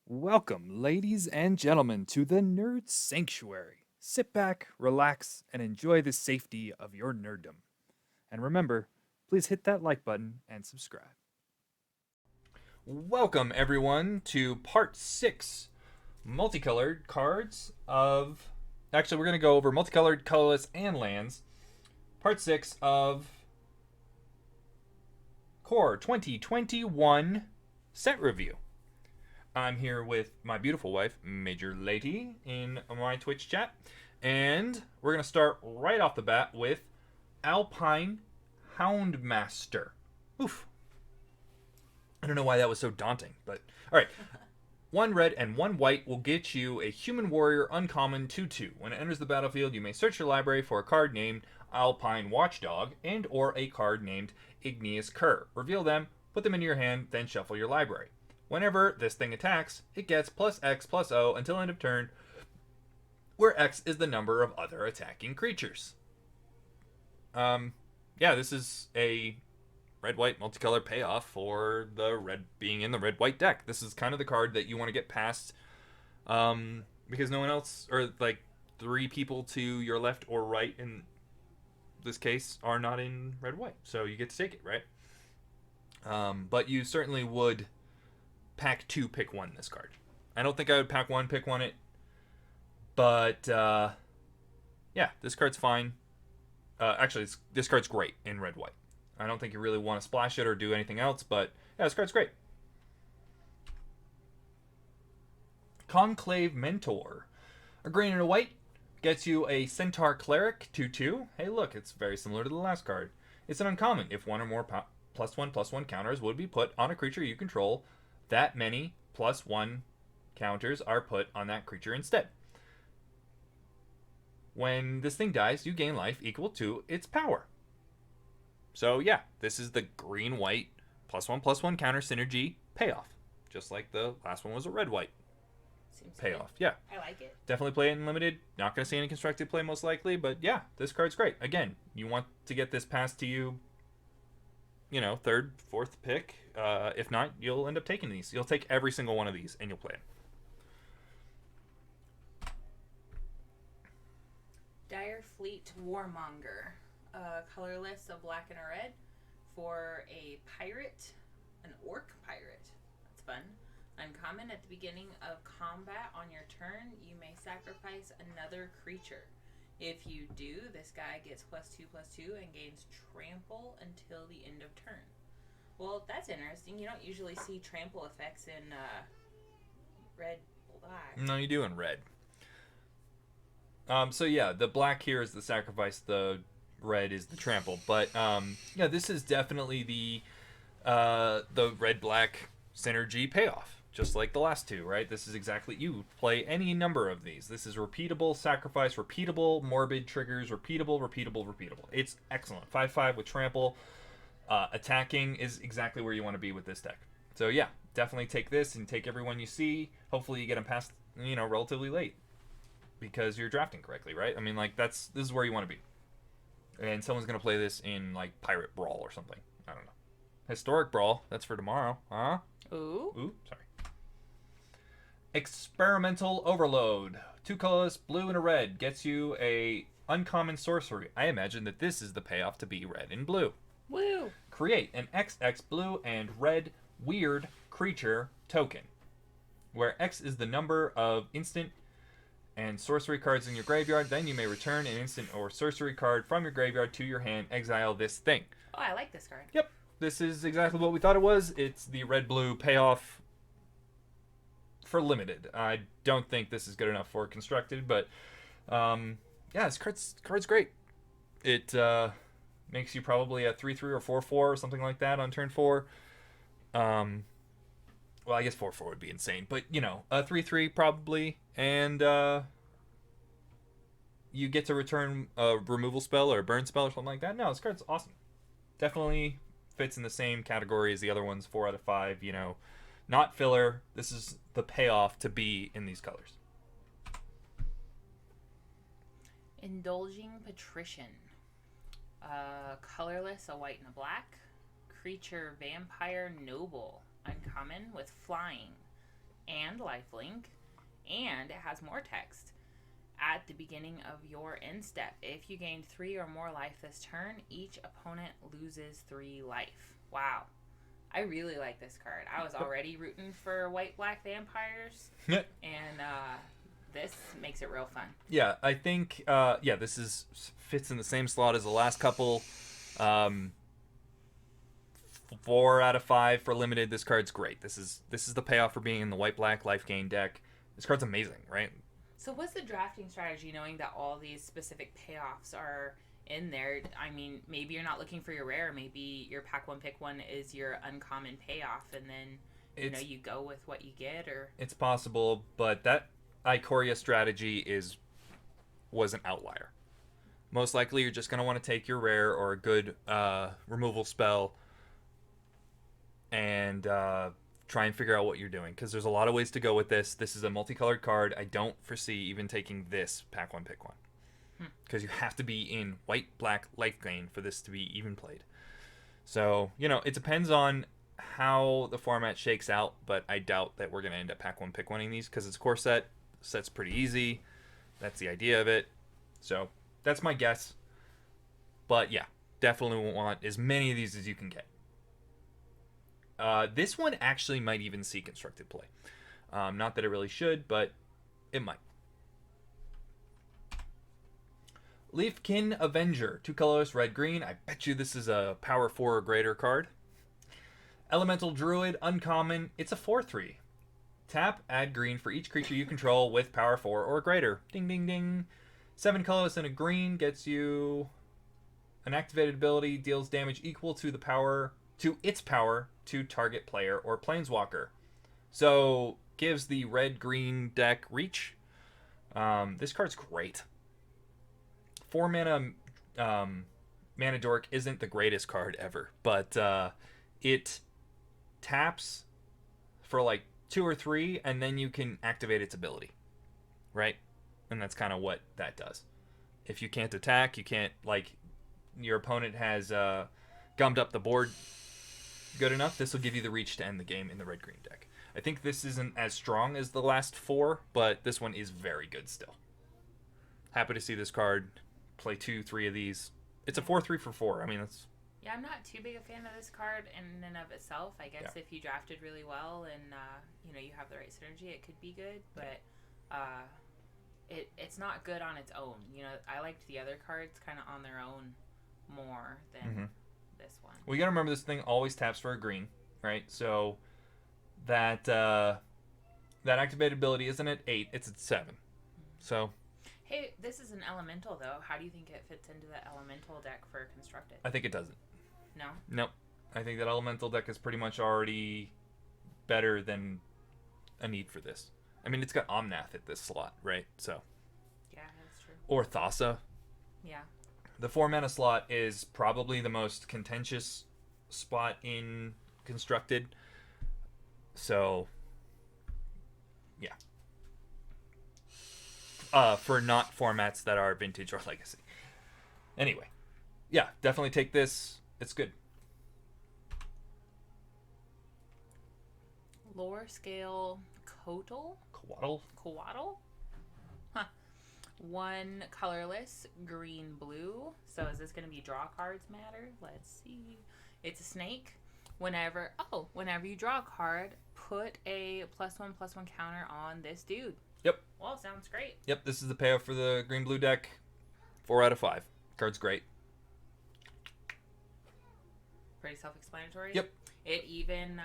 Welcome, ladies and gentlemen, to the Nerd Sanctuary. Sit back, relax, and enjoy the safety of your nerddom. And remember, please hit that like button and subscribe. Welcome, everyone, to part 6 multicolored cards of. Actually, we're going to go over multicolored, colorless, and lands. Part 6 of Core 2021 set review. I'm here with my beautiful wife, Major Lady, in my Twitch chat. And we're going to start right off the bat with Alpine Houndmaster. Oof. I don't know why that was so daunting, but alright. 1 red and 1 white will get you a Human Warrior uncommon 2/2. When it enters the battlefield, you may search your library for a card named Alpine Watchdog and or a card named Igneous Cur. Reveal them, put them into your hand, then shuffle your library. Whenever this thing attacks, it gets plus X plus O until end of turn, where X is the number of other attacking creatures. Yeah, this is a red-white multicolor payoff for the red being in the red-white deck. This is kind of the card that you want to get past, because no one else, or like 3 people to your left or right in this case, are not in red-white. So you get to take it, right? But you certainly would pack 2, pick 1 this card. I don't think I would pack 1, pick 1 it. But, yeah, this card's fine. Actually, this card's great in red-white. I don't think you really want to splash it or do anything else, but, yeah, this card's great. Conclave Mentor. A green and a white gets you a Centaur Cleric 2/2. Hey, look, it's very similar to the last card. It's an uncommon. If 1 or more +1/+1 counters would be put on a creature you control, that many +1 counters are put on that creature instead. When this thing dies, you gain life equal to its power. So yeah, this is the green-white +1/+1 counter synergy payoff. Just like the last one was a red-white payoff. Good. Yeah. I like it. Definitely play it in limited. Not going to see any constructed play most likely, but yeah, this card's great. Again, you want to get this passed to you, 3rd, 4th pick. If not, you'll end up taking these. You'll take every single one of these and you'll play it. Dire Fleet Warmonger. Colorless, a black and a red. For a pirate, an orc pirate. That's fun. Uncommon, at the beginning of combat on your turn, you may sacrifice another creature. If you do, this guy gets +2/+2 and gains trample until the end of turn. Well, that's interesting. You don't usually see trample effects in red-black. No, you do in red. So yeah, the black here is the sacrifice, the red is the trample. But yeah, this is definitely the red-black synergy payoff. Just like the last 2, right? This is exactly, you play any number of these. This is repeatable sacrifice, repeatable morbid triggers, repeatable. It's excellent. 5/5 with trample. Attacking is exactly where you want to be with this deck. So yeah, definitely take this and take everyone you see. Hopefully you get them past, relatively late. Because you're drafting correctly, right? I mean, like, this is where you want to be. And someone's going to play this in, like, Pirate Brawl or something. I don't know. Historic Brawl, that's for tomorrow. Huh? Ooh, sorry. Experimental Overload. 2 colors, blue and a red, gets you a uncommon sorcery. I imagine that this is the payoff to be red and blue. Woo! Create an XX blue and red weird creature token, where X is the number of instant and sorcery cards in your graveyard. Then you may return an instant or sorcery card from your graveyard to your hand. Exile this thing. Oh, I like this card. Yep. This is exactly what we thought it was. It's the red-blue payoff for limited. I don't think this is good enough for constructed, but yeah, this card's great. It makes you probably a 3/3 or 4/4 or something like that on turn 4. Well, I guess 4/4 would be insane, but a 3/3 probably, and you get to return a removal spell or a burn spell or something like that. No, this card's awesome. Definitely fits in the same category as the other ones. 4 out of 5. Not filler. This is the payoff to be in these colors. Indulging Patrician. Colorless, a white and a black. Creature Vampire Noble. Uncommon with flying. and lifelink, and it has more text. At the beginning of your end step, if you gain 3 or more life this turn, each opponent loses 3 life. Wow. I really like this card. I was already rooting for white-black vampires, and this makes it real fun. Yeah, I think this fits in the same slot as the last couple. 4 out of 5 for limited. This card's great. This is the payoff for being in the white-black life gain deck. This card's amazing, right? So what's the drafting strategy, knowing that all these specific payoffs are in there? I mean, maybe you're not looking for your rare. Maybe your pack one, pick one is your uncommon payoff, and then you go with what you get. Or it's possible, but that Ikoria strategy was an outlier. Most likely, you're just going to want to take your rare or a good removal spell and try and figure out what you're doing, because there's a lot of ways to go with this. This is a multicolored card. I don't foresee even taking this pack one, pick one, because you have to be in white, black, life gain for this to be even played. So, it depends on how the format shakes out, but I doubt that we're going to end up pack one, pick one-ing these, because it's a core set. Set's pretty easy. That's the idea of it. So that's my guess. But yeah, definitely want as many of these as you can get. This one actually might even see constructed play. Not that it really should, but it might. Leafkin Avenger, 2 colors, red, green. I bet you this is a power 4 or greater card. Elemental Druid, uncommon. It's a 4/3. Tap, add green for each creature you control with power 4 or greater. Ding, ding, ding. 7 colors and a green gets you an activated ability, deals damage equal to its power to target player or planeswalker. So gives the red-green deck reach. This card's great. 4 mana Mana Dork isn't the greatest card ever, but it taps for like 2 or 3, and then you can activate its ability, right? And that's kind of what that does. If you can't attack, you can't, your opponent has gummed up the board good enough, this will give you the reach to end the game in the red-green deck. I think this isn't as strong as the last 4, but this one is very good still. Happy to see this card play 2, 3 of these. It's a 4/3 for 4. I mean, that's... Yeah, I'm not too big a fan of this card in and of itself. I guess if you drafted really well and you have the right synergy, it could be good. But it's not good on its own. I liked the other cards kind of on their own more than this one. Well, you got to remember this thing always taps for a green, right? So that activated ability isn't at 8; it's at 7. So. Hey, this is an elemental though. How do you think it fits into the elemental deck for constructed? I think it doesn't. No? Nope. I think that elemental deck is pretty much already better than a need for this. I mean, it's got Omnath at this slot, right? So. Yeah, that's true. Or Thassa. Yeah. The 4 mana slot is probably the most contentious spot in constructed. So, yeah. For not formats that are vintage or legacy. Anyway, yeah, definitely take this. It's good. Lore scale Coatl? Huh. 1 colorless, green, blue. So is this going to be draw cards matter? Let's see. It's a snake. Whenever you draw a card, put a +1/+1 counter on this dude. Yep. Well, sounds great. Yep, this is the payoff for the green-blue deck. 4 out of 5. Card's great. Pretty self-explanatory. Yep. It even,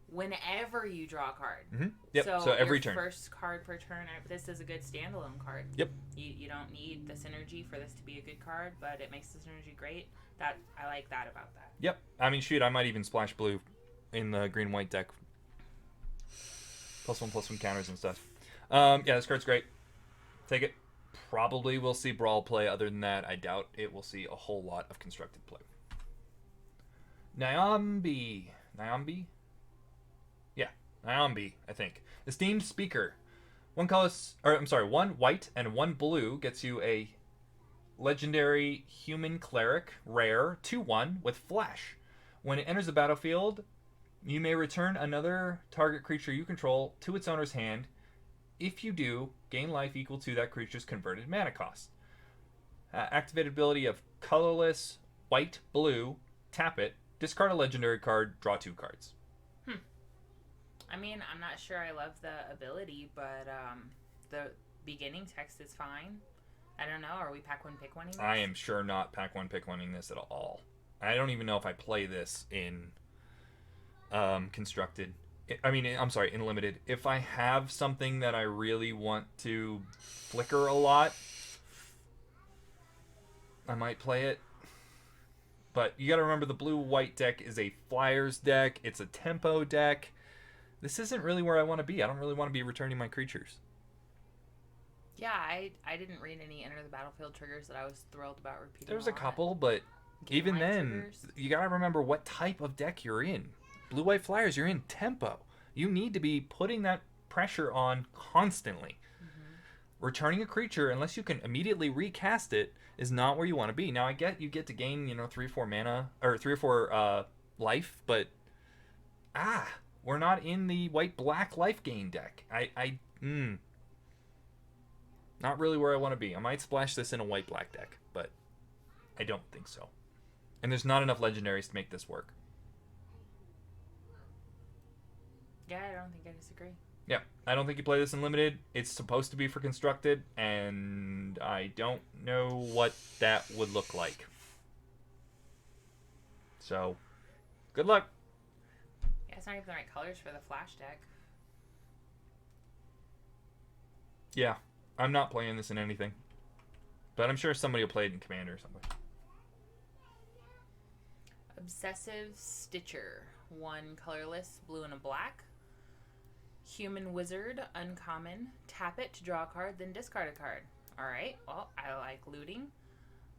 whenever you draw a card. Mm-hmm. Yep, so every turn. First card per turn. This is a good standalone card. Yep. You don't need the synergy for this to be a good card, but it makes the synergy great. I like that about that. Yep. I mean, shoot, I might even splash blue in the green-white deck. +1/+1 counters and stuff. Yeah, this card's great. Take it. Probably will see Brawl play. Other than that, I doubt it will see a whole lot of constructed play. Nyambi. Yeah, Nyambi, I think. Esteemed Speaker. 1 white and 1 blue gets you a legendary human cleric, rare, 2/1 with flash. When it enters the battlefield, You may return another target creature you control to its owner's hand. If you do, gain life equal to that creature's converted mana cost. Activated ability of Colorless, white, blue, tap it, discard a legendary card, draw 2 cards. I mean, I'm not sure I love the ability, but the beginning text is fine. I don't know. Are we pack one, pick one? I am sure not pack one, pick one-ing this at all. I don't even know if I play this in constructed. In limited. If I have something that I really want to flicker a lot, I might play it. But you got to remember the blue-white deck is a flyers deck. It's a tempo deck. This isn't really where I want to be. I don't really want to be returning my creatures. Yeah, I didn't read any enter the battlefield triggers that I was thrilled about repeating. There's a couple, but even then, triggers. You got to remember what type of deck you're in. Blue-white flyers, you're in tempo. You need to be putting that pressure on constantly. Mm-hmm. Returning a creature, unless you can immediately recast it, is not where you want to be. Now, I get you get to gain, 3 or 4 mana, or 3 or 4 life, but we're not in the white-black life gain deck. Not really where I want to be. I might splash this in a white-black deck, but I don't think so. And there's not enough legendaries to make this work. Yeah, I don't think I disagree. Yeah, I don't think you play this in limited. It's supposed to be for constructed, and I don't know what that would look like. So, good luck. Yeah, it's not even the right colors for the flash deck. Yeah, I'm not playing this in anything. But I'm sure somebody will play it in Commander or something. Obsessive Stitcher. 1 colorless, blue and a black. Human Wizard, uncommon. Tap it to draw a card, then discard a card. Alright, well, I like looting.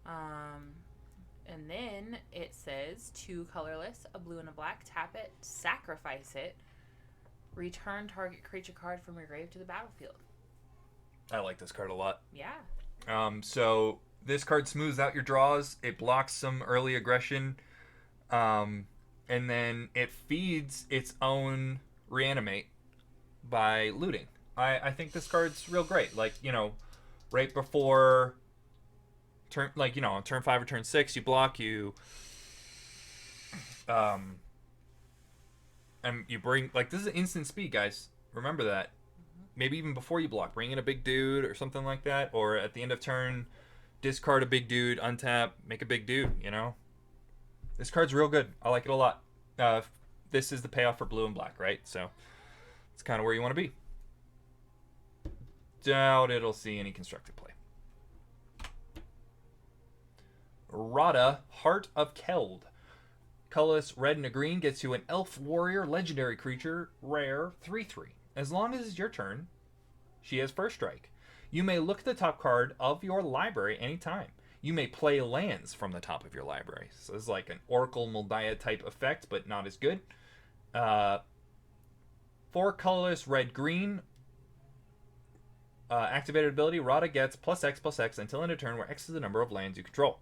And then it says 2 colorless, a blue and a black. Tap it, sacrifice it. Return target creature card from your grave to the battlefield. I like this card a lot. Yeah. So this card smooths out your draws. It blocks some early aggression. And then it feeds its own reanimate by looting. I think this card's real great. Like, right before turn, on turn 5 or turn 6, you block, and you bring, this is instant speed, guys. Remember that. Maybe even before you block, bring in a big dude or something like that. Or at the end of turn, discard a big dude, untap, make a big dude, This card's real good. I like it a lot. This is the payoff for blue and black, right? So it's kind of where you want to be. Doubt it'll see any constructed play. Rada, Heart of Keld. Colorless, red and a green, gets you an elf warrior legendary creature, rare, 3/3. As long as it's your turn, she has first strike. You may look at the top card of your library anytime. You may play lands from the top of your library. So it's like an Oracle Moldiah type effect, but not as good. 4 colorless, red, green. Activated ability, Rada gets +X/+X until end of turn, where X is the number of lands you control.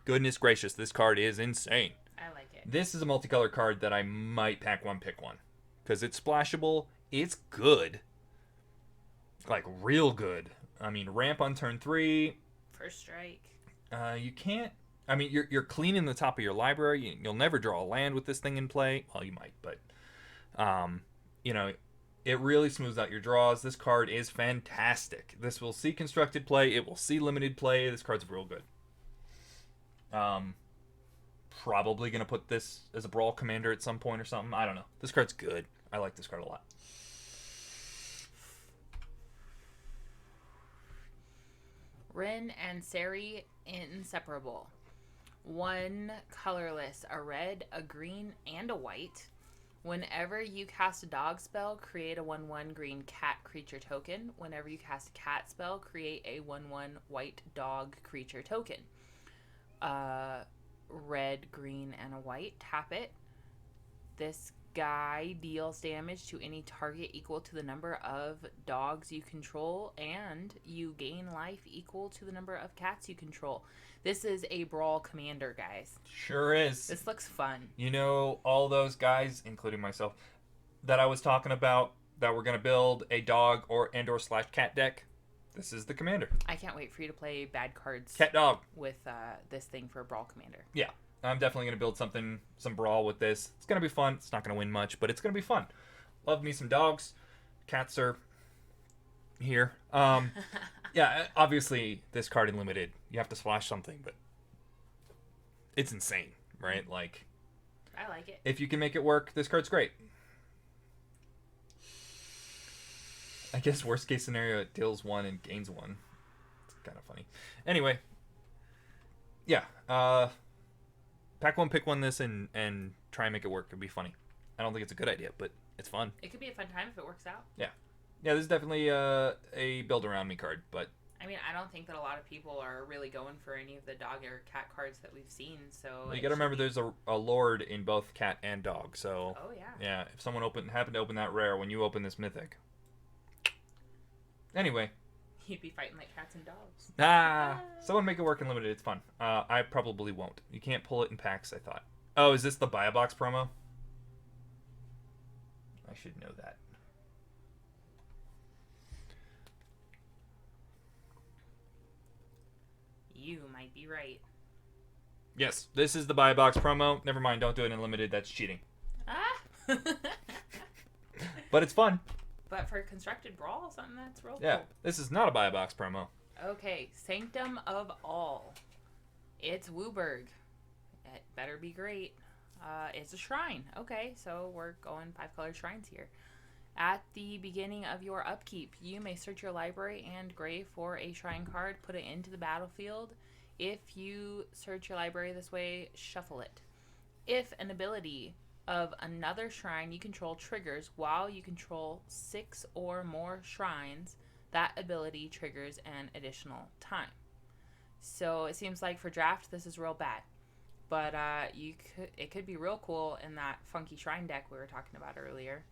Goodness gracious, this card is insane. I like it. This is a multicolor card that I might pack one, pick one. Because it's splashable. It's good. Like, real good. I mean, ramp on turn 3. First strike. You can't... I mean, you're cleaning the top of your library. You'll never draw a land with this thing in play. Well, you might, but... it really smooths out your draws. This card is fantastic. This will see constructed play. It will see limited play. This card's real good. Probably going to put this as a Brawl Commander at some point or something. I don't know. This card's good. I like this card a lot. Rin and Seri, Inseparable. 1 colorless, a red, a green, and a white. Whenever you cast a dog spell, create a 1/1 green cat creature token. Whenever you cast a cat spell, create a 1/1 white dog creature token. Red, green, and a white. Tap it. This guy deals damage to any target equal to the number of dogs you control, and you gain life equal to the number of cats you control. This is a Brawl Commander, guys. Sure is. This looks fun. You know, all those guys, including myself, that I was talking about that were going to build a dog or / cat deck, this is the Commander. I can't wait for you to play bad cards Cat dog. with this thing for Brawl Commander. Yeah, I'm definitely going to build some Brawl with this. It's going to be fun. It's not going to win much, but it's going to be fun. Love me some dogs. Cats are here. Yeah, obviously, this card in Limited, you have to splash something, but it's insane, right? Like, I like it. if you can make it work, this card's great. I guess worst case scenario, it deals 1 and gains 1. It's kind of funny. Anyway, yeah. Pack one, pick one this, and try and make it work. It'd be funny. I don't think it's a good idea, but it's fun. It could be a fun time if it works out. Yeah. Yeah, this is definitely a build around me card, but... I mean, I don't think that a lot of people are really going for any of the dog or cat cards that we've seen, so... Well, you gotta remember there's a Lord in both cat and dog, so... Oh, yeah. Yeah, if someone happened to open that rare when you open this mythic... Anyway. You'd be fighting like cats and dogs. Someone make it work in Limited, it's fun. I probably won't. You can't pull it in packs, I thought. Oh, is this the Buy a Box promo? I should know that. You might be right. Yes, this is the Buy a Box promo. Never mind, don't do it in Limited, that's cheating. But it's fun. But for Constructed Brawl, something that's real Yeah, cool. this is not a Buy a Box promo. Okay, Sanctum of All. It's Wooburg. It better be great. It's a shrine. Okay, so we're going 5-color shrines here. At the beginning of your upkeep, you may search your library and grave for a shrine card, put it into the battlefield. If you search your library this way, shuffle it. If an ability of another shrine you control triggers while you control 6 or more shrines, that ability triggers an additional time. So it seems like for draft, this is real bad. But it could be real cool in that funky shrine deck we were talking about earlier.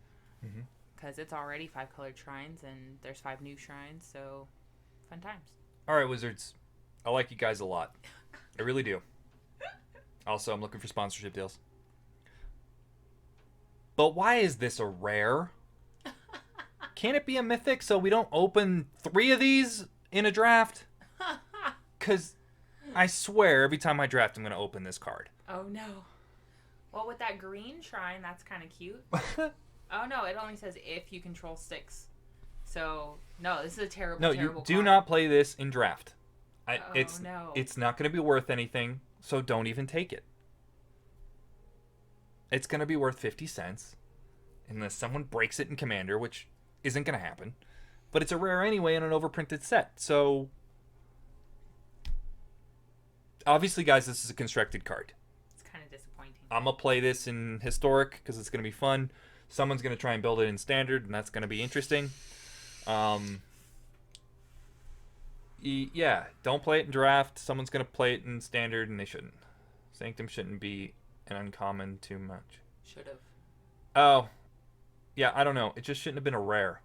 Mm-hmm. Because it's already 5-colored shrines, and there's 5 new shrines, so fun times. All right, Wizards. I like you guys a lot. I really do. Also, I'm looking for sponsorship deals. But why is this a rare? Can't it be a mythic so we don't open 3 of these in a draft? Because I swear every time I draft, I'm going to open this card. Oh, no. Well, with that green shrine, that's kind of cute. Oh, no, it only says if you control 6. So, no, this is a terrible, terrible you do card. not play this in draft. No. It's not going to be worth anything, so don't even take it. It's going to be worth 50 cents, unless someone breaks it in Commander, which isn't going to happen. But it's a rare anyway in an overprinted set, so... Obviously, guys, this is a constructed card. It's kind of disappointing. I'm going to play this in Historic, because it's going to be fun. Someone's going to try and build it in Standard, and that's going to be interesting. Yeah, don't play it in Draft. Someone's going to play it in Standard, and they shouldn't. Sanctum shouldn't be an uncommon too much. Should have. Oh. Yeah, I don't know. It just shouldn't have been a rare.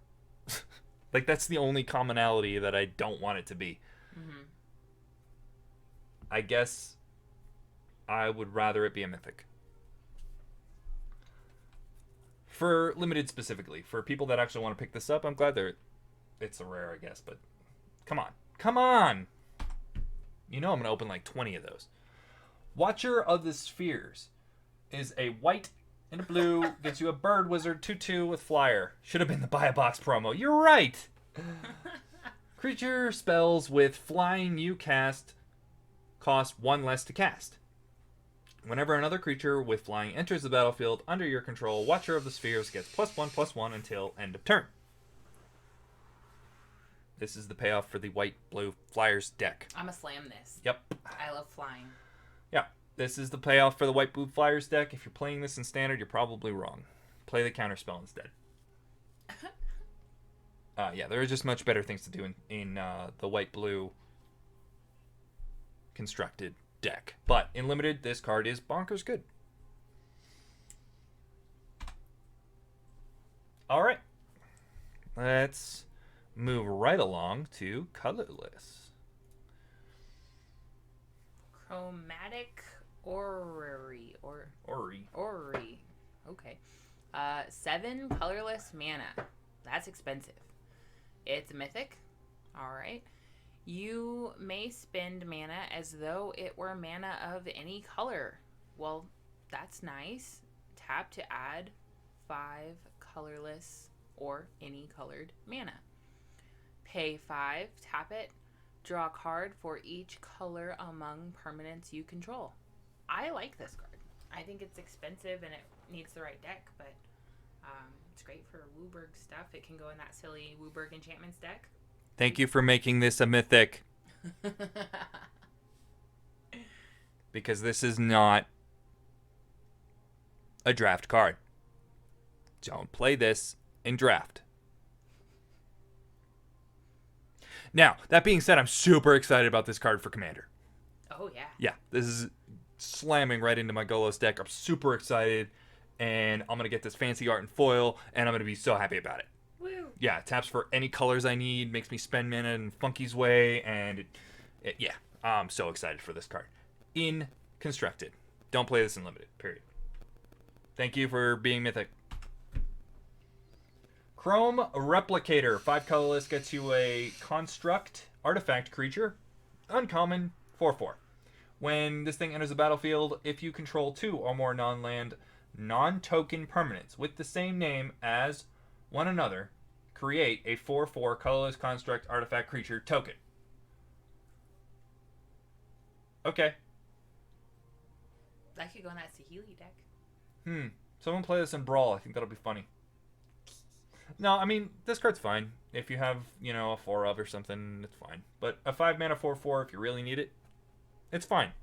Like, that's the only commonality that I don't want it to be. Mm-hmm. I guess I would rather it be a mythic. For Limited specifically. For people that actually want to pick this up, I'm glad it's a rare, I guess. But come on. Come on! You know I'm going to open like 20 of those. Watcher of the Spheres is a white and a blue. Gives you a bird wizard 2/2 with flyer. Should have been the Buy a Box promo. You're right! Creature spells with flying you cast cost 1 less to cast. Whenever another creature with flying enters the battlefield under your control, Watcher of the Spheres gets +1/+1 until end of turn. This is the payoff for the white-blue Flyers deck. I'm going to slam this. Yep. I love flying. Yeah. This is the payoff for the white-blue Flyers deck. If you're playing this in Standard, you're probably wrong. Play the counterspell instead. Yeah, there are just much better things to do in the white-blue constructed deck. But in Limited, this card is bonkers good. All right. Let's move right along to Colorless. Chromatic Orrery. Orrery. Okay. 7 colorless mana. That's expensive. It's mythic. Alright. You may spend mana as though it were mana of any color. Well, that's nice. Tap to add 5 colorless or any colored mana. Pay 5, tap it, draw a card for each color among permanents you control. I like this card. I think it's expensive and it needs the right deck, but it's great for Wooburg stuff. It can go in that silly Wooburg enchantments deck. Thank you for making this a mythic. Because this is not a draft card. Don't play this in draft. Now, that being said, I'm super excited about this card for Commander. Oh, yeah. Yeah, this is slamming right into my Golos deck. I'm super excited, and I'm going to get this fancy art and foil, and I'm going to be so happy about it. Woo. Yeah, it taps for any colors I need, makes me spend mana in Funky's way, and yeah, I'm so excited for this card. In Constructed. Don't play this in Limited, period. Thank you for being mythic. Chrome Replicator. 5 colorless gets you a construct artifact creature. Uncommon 4/4. When this thing enters the battlefield, if you control 2 or more non-land, non-token permanents with the same name as one another, create a 4/4 colorless construct artifact creature token. Okay. That could go in that Saheeli deck. Someone play this in Brawl. I think that'll be funny. No, I mean, this card's fine. If you have, a 4 of or something, it's fine. But a 5 mana 4/4, if you really need it, it's fine.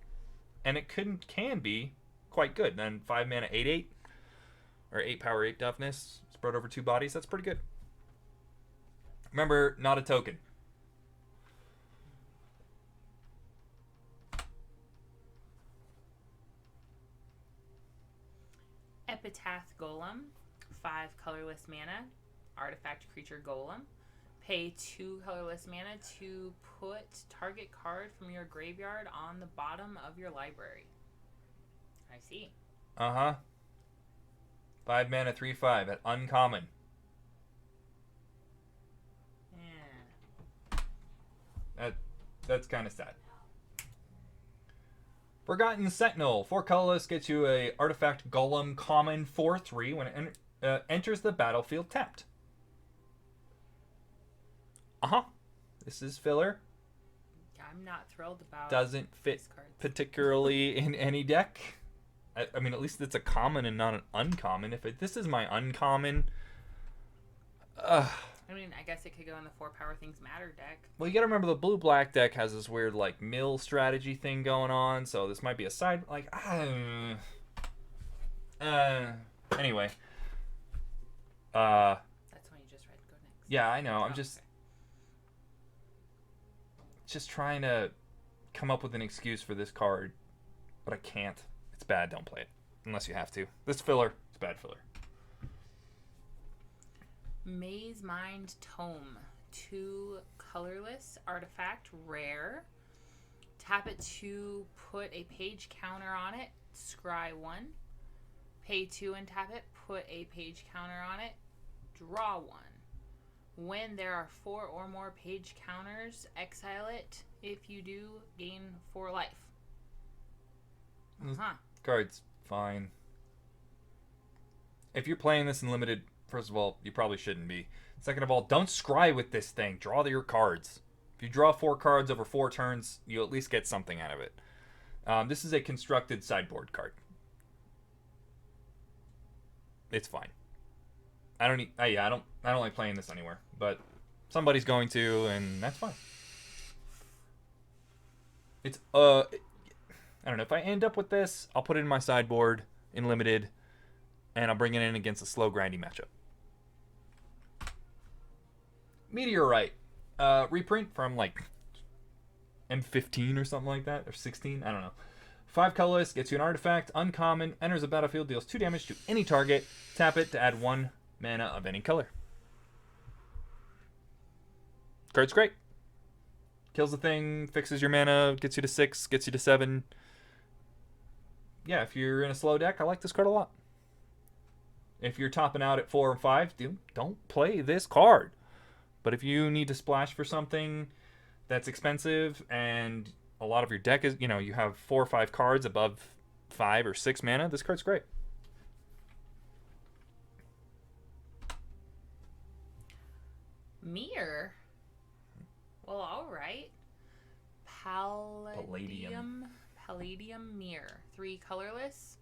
And it can be quite good. Then 5 mana 8/8, or 8 power 8 toughness, spread over 2 bodies, that's pretty good. Remember, not a token. Epitaph Gollum. 5 colorless mana. Artifact creature Gollum. Pay 2 colorless mana to put target card from your graveyard on the bottom of your library. I see. 5 mana 3/5 at uncommon. Yeah. That's kind of sad. Forgotten Sentinel. 4 colorless gets you a artifact Gollum common 4/3 when it enters the battlefield tapped. This is filler. I'm not thrilled about Doesn't fit particularly in any deck. I mean, at least it's a common and not an uncommon. This is my uncommon... I mean, I guess it could go in the 4 power things matter deck. Well, you gotta remember the blue-black deck has this weird, mill strategy thing going on, so this might be a side... Anyway. That's one you just read. Go next. Yeah, I know. I'm just trying to come up with an excuse for this card, but I can't. It's bad. Don't play it unless you have to. This filler, it's bad filler. Mazemind Tome. 2 colorless artifact rare. Tap it to put a page counter on it. Scry 1. Pay 2 and tap it. Put a page counter on it. Draw 1. When there are 4 or more page counters, exile it. If you do, gain 4 life. Card's fine. If you're playing this in Limited, first of all, you probably shouldn't be. Second of all, don't scry with this thing. Draw your cards. If you draw 4 cards over 4 turns, you at least get something out of it. This is a constructed sideboard card. It's fine. I don't like playing this anywhere, but somebody's going to, and that's fine. It's I don't know, if I end up with this, I'll put it in my sideboard in Limited, and I'll bring it in against a slow grindy matchup. Meteorite, reprint from M15 or something like that, or 16, I don't know. 5 colorless, gets you an artifact, uncommon, enters the battlefield, deals 2 damage to any target. Tap it to add 1 mana of any color. Card's great. Kills the thing, fixes your mana, gets you to 6, gets you to 7. Yeah, if you're in a slow deck, I like this card a lot. If you're topping out at 4 and 5, don't play this card. But if you need to splash for something that's expensive and a lot of your deck is, you have 4 or 5 cards above 5 or 6 mana, this card's great. Mirror? Well, alright. Palladium Mirror. 3 colorless.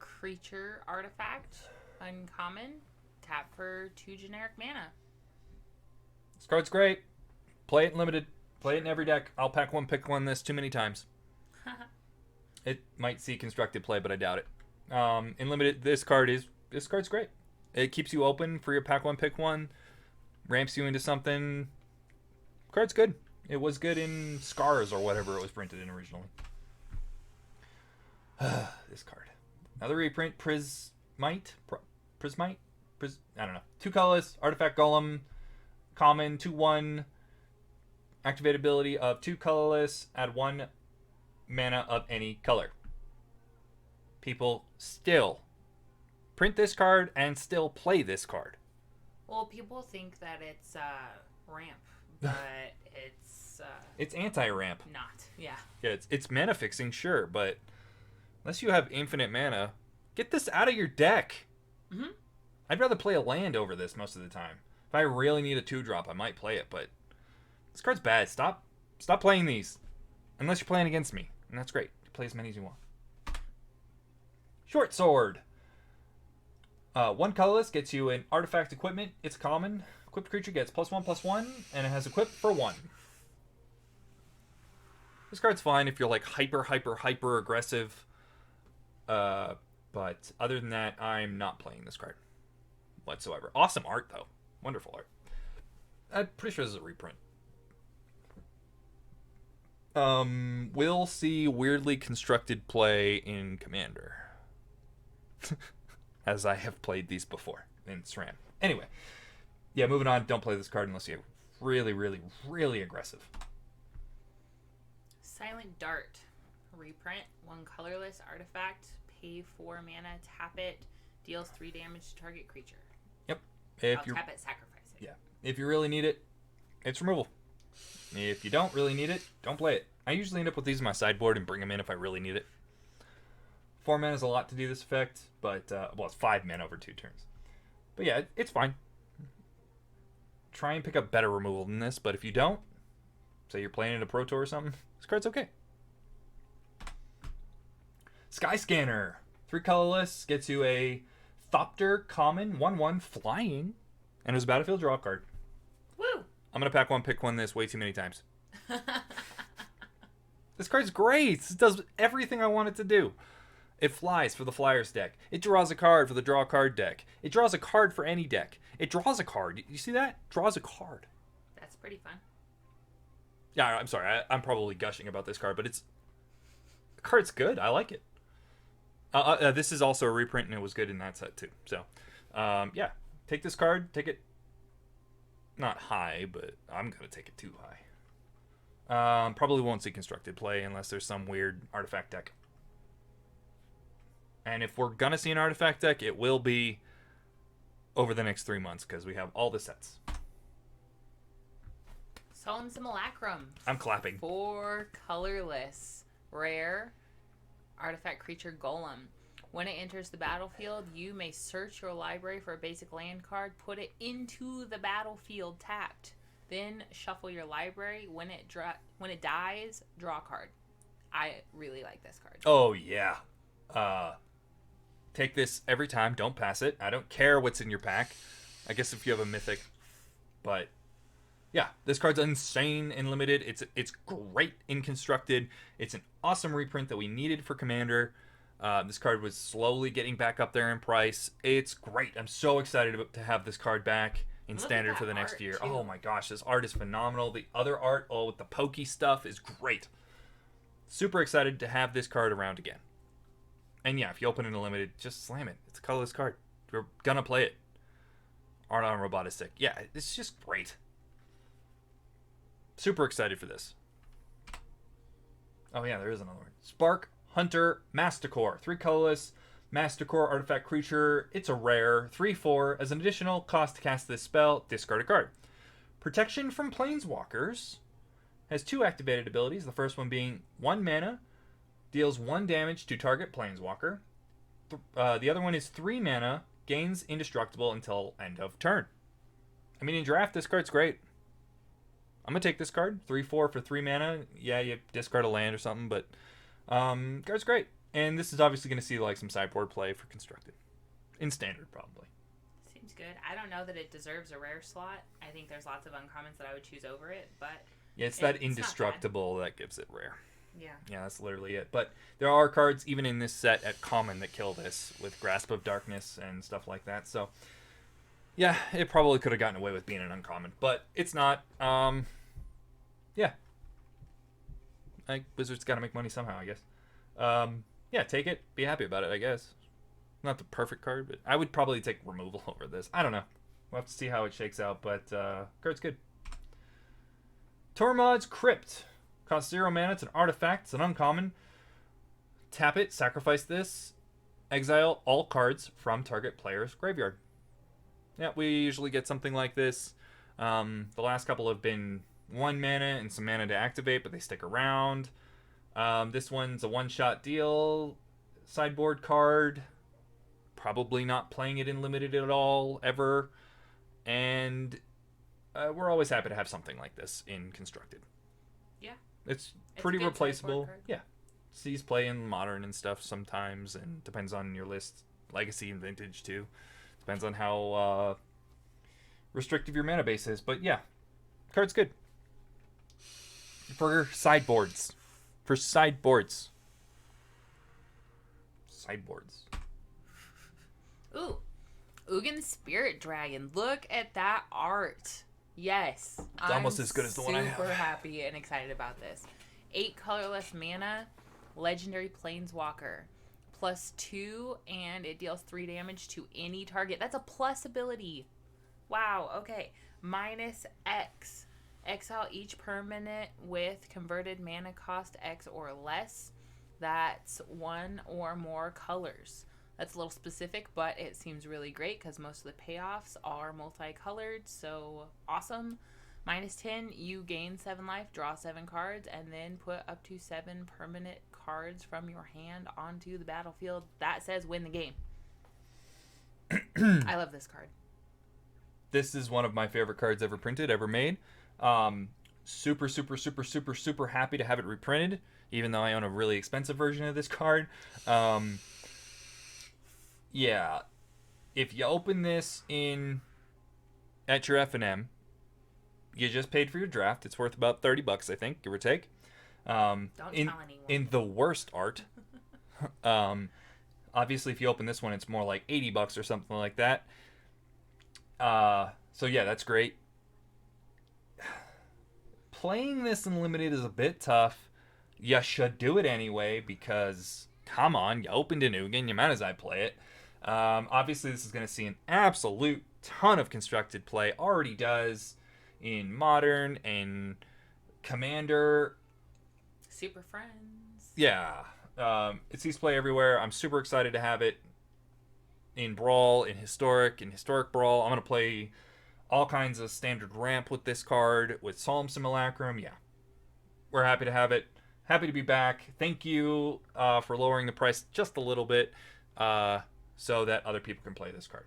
Creature artifact. Uncommon. Tap for 2 generic mana. This card's great. Play it in limited. Play it in every deck. I'll pack one, pick one this too many times. It might see constructed play, but I doubt it. In limited, this card's great. It keeps you open for your pack one, pick one. Ramps you into something. Card's good. It was good in Scars or whatever it was printed in originally. This card. Another reprint, Prismite? I don't know. 2 colorless, artifact Gollum, common, 2/1, activate ability of 2 colorless, add 1 mana of any color. People still print this card and still play this card. Well, people think that it's ramp, but it's anti-ramp. not. Yeah. Yeah, it's mana fixing, sure, but unless you have infinite mana, get this out of your deck. Mm-hmm. I'd rather play a land over this most of the time. If I really need a 2-drop, I might play it, but this card's bad. Stop playing these. Unless you're playing against me, and that's great. You play as many as you want. Short Sword. 1 colorless gets you an artifact equipment. It's common. Equipped creature gets +1/+1, and it has equipped for 1. This card's fine if you're like hyper aggressive. But other than that, I'm not playing this card whatsoever. Awesome art, though. Wonderful art. I'm pretty sure this is a reprint. We'll see weirdly constructed play in Commander. As I have played these before in SRAM. Anyway. Yeah, moving on. Don't play this card unless you're really aggressive. Silent Dart. Reprint. 1 colorless artifact. Pay 4 mana. Tap it. Deals 3 damage to target creature. Yep. Tap it, sacrifice it. Yeah. If you really need it, it's removal. If you don't really need it, don't play it. I usually end up with these in my sideboard and bring them in if I really need it. 4 mana is a lot to do this effect, but, it's 5 mana over 2 turns. But yeah, it's fine. Try and pick up better removal than this, but if you don't, say you're playing in a Pro Tour or something, this card's okay. Sky Scanner. 3 colorless, gets you a Thopter common, 1/1 flying, and it's a battlefield draw card. Woo! I'm going to pack one, pick one this way too many times. This card's great. It does everything I want it to do. It flies for the Flyers deck. It draws a card for the draw card deck. It draws a card for any deck. It draws a card. You see that? Draws a card. That's pretty fun. Yeah, I'm sorry. I'm probably gushing about this card, but the card's good. I like it. This is also a reprint, and it was good in that set, too. So, yeah. Take this card. Take it not high, but I'm going to take it too high. Probably won't see constructed play unless there's some weird artifact deck. And if we're going to see an artifact deck, it will be over the next 3 months because we have all the sets. Solemn Simulacrum. I'm clapping. 4 colorless. Rare. Artifact creature Gollum. When it enters the battlefield, you may search your library for a basic land card, put it into the battlefield tapped. Then shuffle your library. When it dies, draw a card. I really like this card. Oh, yeah. Take this every time. Don't pass it. I don't care what's in your pack. I guess if you have a mythic. But, yeah, this card's insane in limited. It's great in constructed. It's an awesome reprint that we needed for Commander. This card was slowly getting back up there in price. It's great. I'm so excited to have this card back in Standard for the next year. Too. Oh my gosh, this art is phenomenal. The other art, with the pokey stuff, is great. Super excited to have this card around again. And yeah, if you open it in a limited, just slam it. It's a colorless card. We're gonna play it. Art on Robotistic. Yeah, it's just great. Super excited for this. Oh yeah, there is another one. Spark Hunter Masticore. 3 colorless Masticore artifact creature. It's a rare. 3/4. As an additional cost to cast this spell, discard a card. Protection from Planeswalkers. Has 2 activated abilities. The first one being 1 mana. Deals 1 damage to target Planeswalker. The other one is 3 mana. Gains indestructible until end of turn. I mean, in draft, this card's great. I'm going to take this card. 3/4 for 3 mana. Yeah, you discard a land or something, but card's great. And this is obviously going to see like some sideboard play for Constructed. In Standard, probably. Seems good. I don't know that it deserves a rare slot. I think there's lots of uncommons that I would choose over it, but... Yeah, it's that indestructible that gives it rare. Yeah. Yeah, that's literally it. But there are cards, even in this set, at common that kill this, with Grasp of Darkness and stuff like that. So, yeah, it probably could have gotten away with being an uncommon, but it's not. Yeah. Wizards got to make money somehow, I guess. Yeah, take it. Be happy about it, I guess. Not the perfect card, but I would probably take removal over this. I don't know. We'll have to see how it shakes out, but card's good. Tormod's Crypt. Costs 0 mana. It's an artifact. It's an uncommon. Tap it. Sacrifice this. Exile all cards from target player's graveyard. Yeah, we usually get something like this. The last couple have been 1 mana and some mana to activate, but they stick around. This one's a one-shot deal. Sideboard card. Probably not playing it in limited at all, ever. And we're always happy to have something like this in Constructed. Yeah. It's pretty replaceable. Yeah. Sees play in Modern and stuff sometimes, and depends on your list. Legacy and Vintage, too. Depends on how restrictive your mana base is. But yeah, card's good. For sideboards. For sideboards. Sideboards. Ooh. Ugin Spirit Dragon. Look at that art. Yes. It's almost as good as the one I have. Super happy and excited about this. 8 colorless mana. Legendary Planeswalker. +2, and it deals 3 damage to any target. That's a plus ability. Wow, okay. -X. Exile each permanent with converted mana cost X or less. That's 1 or more colors. That's a little specific, but it seems really great because most of the payoffs are multicolored, so awesome. -10, you gain 7 life, draw 7 cards, and then put up to 7 permanent cards from your hand onto the battlefield. That says win the game. I love this card. This is one of my favorite cards ever printed, ever made. Super, super, super, super, super happy to have it reprinted, even though I own a really expensive version of this card. Yeah, if you open this at your F&M, you just paid for your draft. It's worth about $30, I think, give or take. Don't tell anyone. In the worst art. Obviously, if you open this one, it's more like $80 or something like that. So yeah, that's great. Playing this in limited is a bit tough. You should do it anyway because, come on, you opened a Lugan, you might as well play it. Obviously, this is going to see an absolute ton of Constructed play. Already does in Modern and Commander. Super Friends. Yeah. It sees play everywhere. I'm super excited to have it in Brawl, in Historic Brawl. I'm going to play all kinds of standard ramp with this card, with Solemn Simulacrum. Yeah. We're happy to have it. Happy to be back. Thank you for lowering the price just a little bit so that other people can play this card.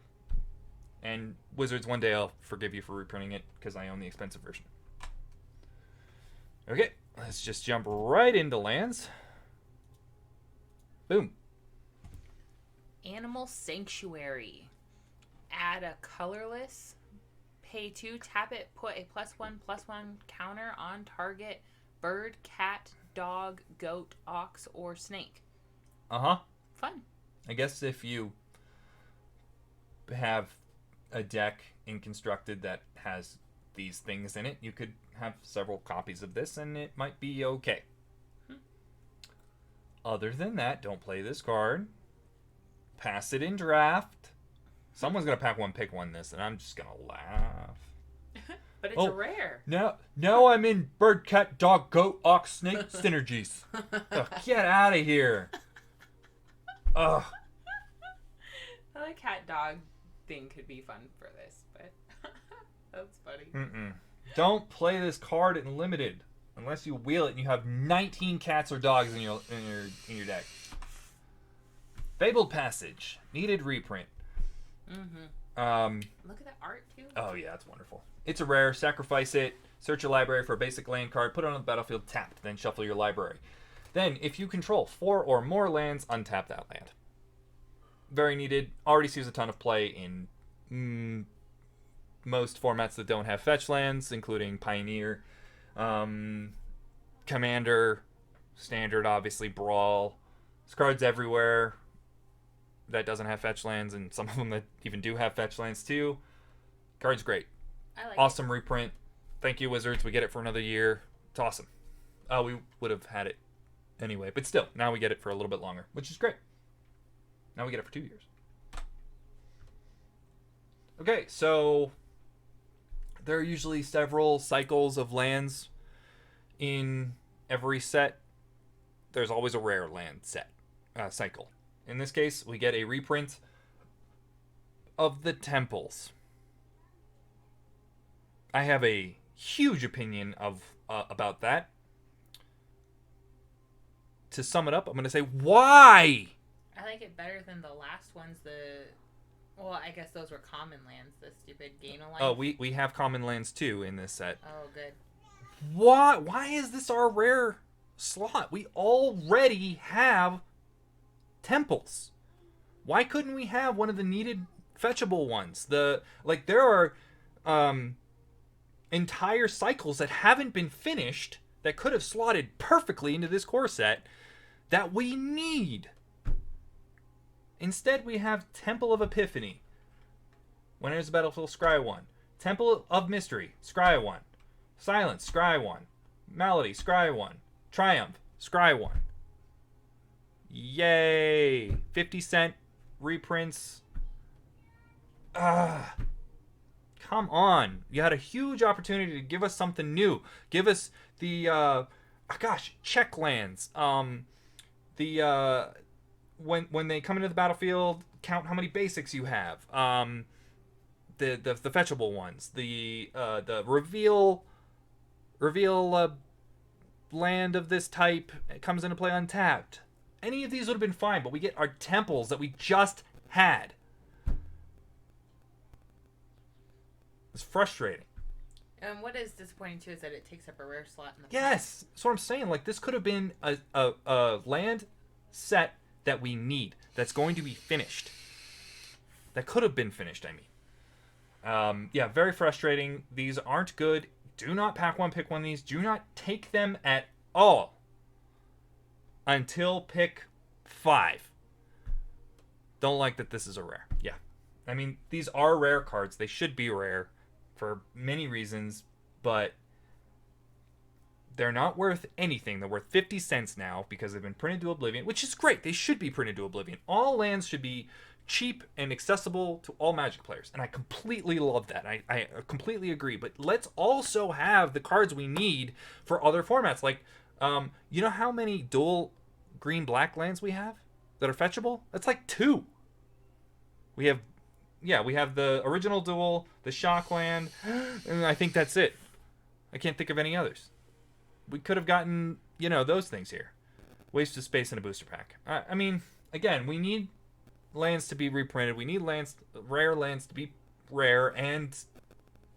And Wizards, one day I'll forgive you for reprinting it because I own the expensive version. Okay, let's just jump right into lands. Boom. Animal Sanctuary. Add a colorless. Pay 2, tap it, put a +1/+1 counter on target bird, cat, dog, goat, ox, or snake. Uh-huh. Fun. I guess if you have a deck in Constructed that has these things in it, you could have several copies of this and it might be okay. Other than that, don't play this card. Pass it in draft. Someone's gonna pack one, pick one this, and I'm just gonna laugh. But it's a rare. Now I'm in bird, cat, dog, goat, ox, snake synergies. Ugh, get out of here. Ugh. The cat dog thing could be fun for this, but that's funny. Don't play this card in limited unless you wheel it and you have 19 cats or dogs in your deck. Babel Passage, needed reprint. Look at that art too. Oh yeah, it's wonderful. It's a rare. Sacrifice it. Search your library for a basic land card. Put it on the battlefield tapped. Then shuffle your library. Then, if you control 4 or more lands, untap that land. Very needed. Already sees a ton of play in most formats that don't have fetch lands, including Pioneer, Commander, Standard, obviously, Brawl. This card's everywhere that doesn't have fetch lands, and some of them that even do have fetch lands too. Card's great. I like Awesome reprint. Thank you, Wizards. We get it for another year. It's awesome. We would have had it anyway, but still, now we get it for a little bit longer, which is great. Now we get it for 2 years. Okay, so there are usually several cycles of lands in every set. There's always a rare land set cycle. In this case, we get a reprint of the temples. I have a huge opinion about that. To sum it up, I'm going to say, why? I like it better than the last ones. Well, I guess those were common lands. The stupid gain of life. Oh, we have common lands too in this set. Oh, good. Why is this our rare slot? We already have temples. Why couldn't we have one of the needed fetchable ones? There are entire cycles that haven't been finished that could have slotted perfectly into this core set that we need. Instead, we have Temple of Epiphany. When enters the battlefield, scry 1. Temple of Mystery, scry 1. Silence, scry 1. Malady, scry 1. Triumph, scry 1. Yay! 50-cent reprints. Come on. You had a huge opportunity to give us something new. Give us the, check lands. When they come into the battlefield, count how many basics you have. The fetchable ones. The reveal land of this type comes into play untapped. Any of these would have been fine, but we get our temples that we just had. It's frustrating. And what is disappointing too is that it takes up a rare slot in the Yes, that's what I'm saying. Like, this could have been a land set that we need, that's going to be finished. That could have been finished, I mean. Very frustrating. These aren't good. Do not pack one, pick one of these. Do not take them at all until pick 5. Don't like that this is a rare. Yeah. I mean, these are rare cards. They should be rare for many reasons, but they're not worth anything. They're worth 50 cents now because they've been printed to oblivion, which is great. They should be printed to oblivion. All lands should be cheap and accessible to all Magic players, and I completely love that. I completely agree, but let's also have the cards we need for other formats. Like, you know how many dual green-black lands we have that are fetchable? That's like 2. We have the original dual, the shock land, and I think that's it. I can't think of any others. We could have gotten, those things here. Waste of space in a booster pack. I mean, again, we need lands to be reprinted. We need rare lands to be rare and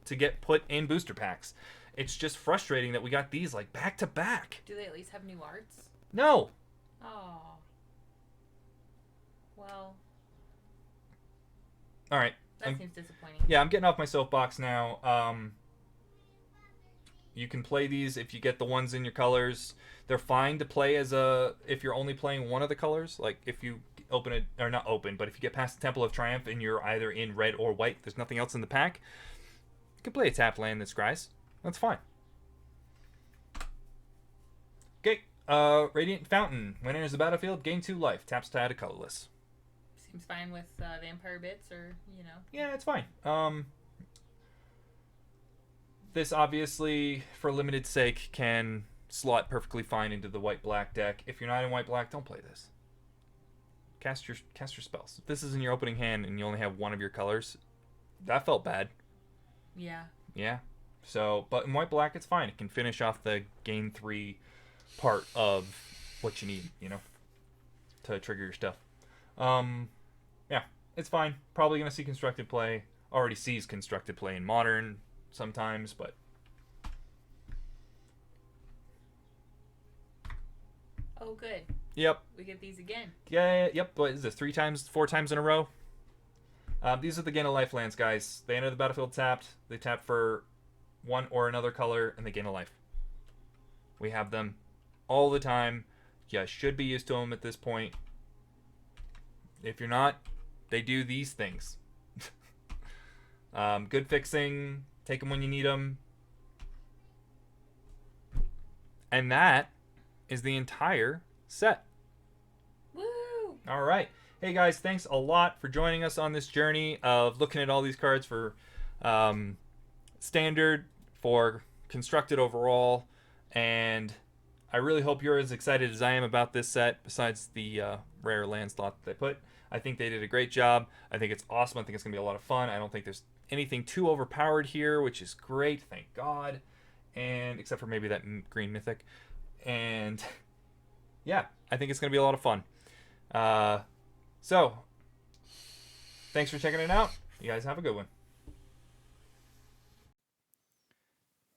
to get put in booster packs. It's just frustrating that we got these, like, back to back. Do they at least have new arts? No. Oh. Well. All right. That seems disappointing. Yeah, I'm getting off my soapbox now. You can play these if you get the ones in your colors. They're fine to play if you're only playing one of the colors. Like, if you open it, or not open, but if you get past the Temple of Triumph and you're either in red or white, there's nothing else in the pack, you can play a tapped land that scries. That's fine. Okay, Radiant Fountain. When it enters the battlefield, gain 2 life. Taps to add a colorless. Seems fine with vampire bits, or Yeah, it's fine. This obviously, for limited sake, can slot perfectly fine into the white-black deck. If you're not in white-black, don't play this. Cast your spells. If this is in your opening hand and you only have one of your colors, that felt bad. Yeah. Yeah. So, but in white-black, it's fine. It can finish off the gain 3 part of what you need, to trigger your stuff. Yeah, it's fine. Probably going to see constructed play. Already sees constructed play in Modern sometimes, but... Oh, good. Yep. We get these again. Yeah, yep. What is this, 4 times in a row? These are the gain a life lands, guys. They enter the battlefield tapped. They tap for one or another color, and they gain a life. We have them all the time. You should be used to them at this point. If you're not, they do these things. Good fixing. Take them when you need them. And that is the entire set. Woo! All right. Hey, guys, thanks a lot for joining us on this journey of looking at all these cards for standard, for constructed overall, and I really hope you're as excited as I am about this set, besides the rare land slot that they put. I think they did a great job. I think it's awesome. I think it's going to be a lot of fun. I don't think there's anything too overpowered here, which is great, thank God. And except for maybe that green mythic. And yeah, I think it's going to be a lot of fun. So, thanks for checking it out. You guys have a good one.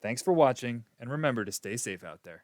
Thanks for watching, and remember to stay safe out there.